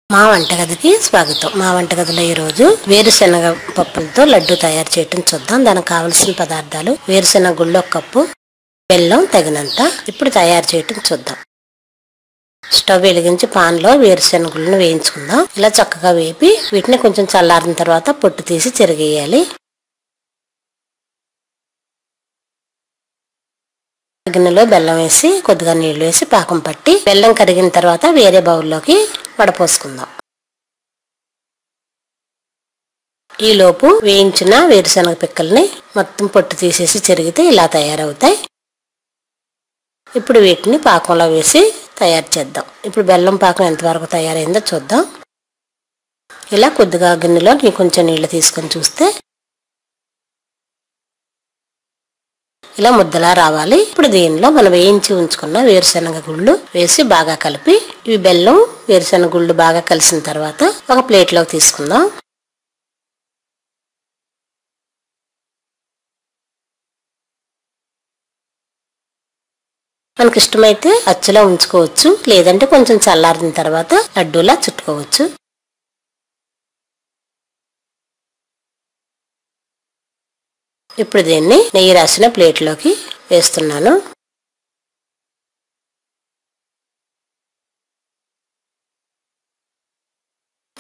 మా వంటగదికి స్వాగతం. మా వంటగదిలో ఈ రోజు వేరుశనగ పప్పులతో లడ్డు తయారు చేయటం చూద్దాం. దానికి కావలసిన పదార్థాలు: వేరుశనగ గుళ్ళు 1 కప్పు, బెల్లం తగినంత. ఇప్పుడు తయారు చేయటం చూద్దాం. స్టవ్ వెలిగించి పాన్లో వేరుశనగ గుళ్ళను వేయించుకుందాం. ఇలా చక్కగా వేపి వీటిని కొంచెం చల్లారిన తర్వాత పొట్టు తీసి చెరిగేయాలి. గిన్నెలో బెల్లం వేసి కొద్దిగా నీళ్లు వేసి పాకం పట్టి బెల్లం కరిగిన తర్వాత వేరే బౌల్లోకి వడపోసుకుందాం. ఈలోపు వేయించిన వేరుశనగ పిక్కల్ని మొత్తం పొట్టు తీసేసి చెరిగితే ఇలా తయారవుతాయి. ఇప్పుడు వీటిని పాకంలో వేసి తయారు చేద్దాం. ఇప్పుడు బెల్లం పాకం ఎంతవరకు తయారైందో చూద్దాం. ఇలా కొద్దిగా గిన్నెలో కొంచెం నీళ్లు తీసుకొని చూస్తే ఇలా ముద్దలా రావాలి. ఇప్పుడు దీనిలో మనం వేయించి ఉంచుకున్న వేరుశనగ గుళ్ళు వేసి బాగా కలిపి ఇవి బెల్లం వేరుశనగ గుళ్ళు బాగా కలిసిన తర్వాత ఒక ప్లేట్లోకి తీసుకుందాం. మనకి ఇష్టమైతే అచ్చులా ఉంచుకోవచ్చు, లేదంటే కొంచెం చల్లారిన తర్వాత లడ్డూలా చుట్టుకోవచ్చు. ఇప్పుడు దీన్ని నెయ్యి రాసిన ప్లేట్లోకి వేస్తున్నాను.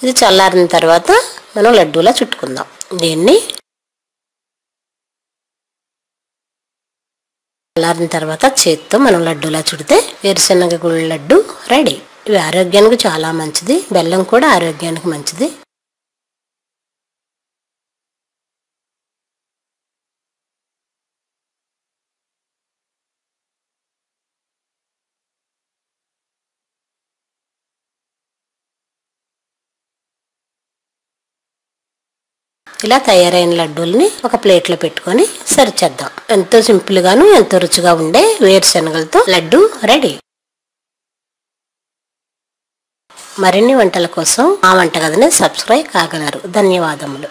ఇది చల్లారిన తర్వాత మనం లడ్డూలా చుట్టుకుందాం. దీన్ని చల్లారిన తర్వాత చేత్తో మనం లడ్డూలా చుడితే వేరుశనగ గుళ్ళ లడ్డు రెడీ. ఇవి ఆరోగ్యానికి చాలా మంచిది. బెల్లం కూడా ఆరోగ్యానికి మంచిది. ఇలా తయారైన లడ్డూల్ని ఒక ప్లేట్లో పెట్టుకొని సర్వ్ చేద్దాం. ఎంతో సింపుల్ గాను ఎంతో రుచిగా ఉండే వేరుశనగలతో లడ్డు రెడీ. మరిన్ని వంటల కోసం మా వంటగదిని సబ్స్క్రైబ్ కాగలరు. ధన్యవాదములు.